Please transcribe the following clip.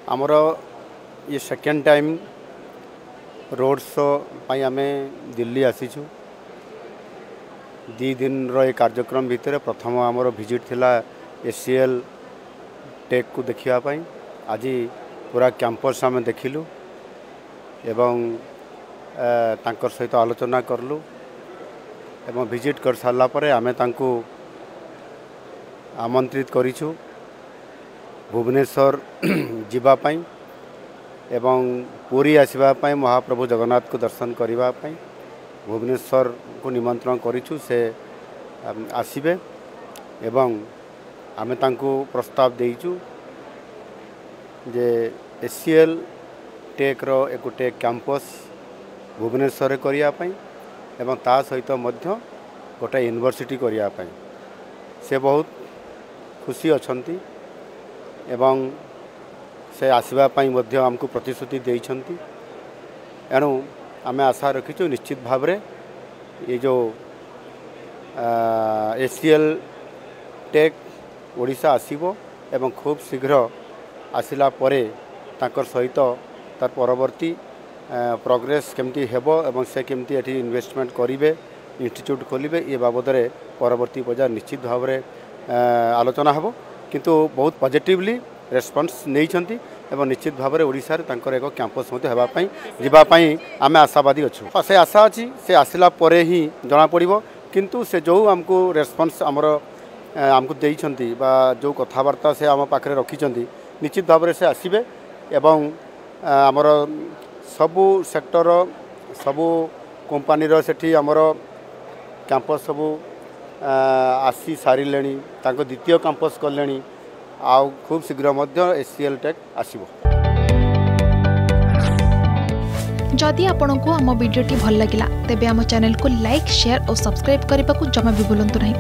आमर ये second time road show पाई आमे दिल्ली आसीचु। 2 दिन रो कार्यक्रम भितर प्रथम आमर विजिट थिला एसीएल टेक को देखिया पाई। आज पूरा कैंपस आम देखिलु एवं तांकर सहित आलोचना करलु एवं विजिट कर सारा पर आमे तांको आमंत्रित करिछु भुवनेश्वर जीवापाई एवं पुरी आसवाई महाप्रभु जगन्नाथ को दर्शन करने भुवनेश्वर को निमंत्रण करिछु से आसिबे एवं आमे तांको प्रस्ताव देइछु जे एसीएल टेक रो एक टेक कैंपस भुवनेश्वर करिया पाई एवं ता सहित मध्य गोटे यूनिवर्सिटी करिया पाई से बहुत खुशी अछंती एवं से आसवा पाई मध्य हमको प्रतिश्रुति देइछंती। एणु आमे आशा रखीचु निश्चित भाव रे ये जो एसीएल टेक ओडिशा आसीबो एवं खूब शीघ्र आसिला परे ताकर सहित तार परवर्ती प्रोग्रेस केमती हेबो एवं से केमती एठी इन्वेस्टमेंट करिवे इंस्टीट्यूट खोलिबे ये बाबद रे परवर्ती बजार निश्चित भाव रे आलोचना हेबो किंतु बहुत पॉजिटिवली रेस्पॉन्स नहीं छंती एवं निश्चित भाव में ओडिशा रे तांकर एक कैंपस मते हेबा पई जीवा पई आमे आशावादी अछु। से आशा अछि से आसिला परे ही जना पड़िबो किंतु से जो हमको रेस्पॉन्स हमर हमको देई छंती बा जो कथावार्ता से आम पाखरे रखी छंती निश्चित भाव में से आसीबे एवं हमर सबु सेक्टर सबु कंपनी रो सेठी हमर कैंपस सबु आसी सारिलेनी तांको द्वितीय कैंपस करलेनी आउ खूब शीघ्र मध्य एसीएल टेक आसीबो। जदि आपंक आम भिडी भल लगा तेब आम चैनल को लाइक शेयर और सब्सक्राइब करने को जमा भी भूलु नहीं।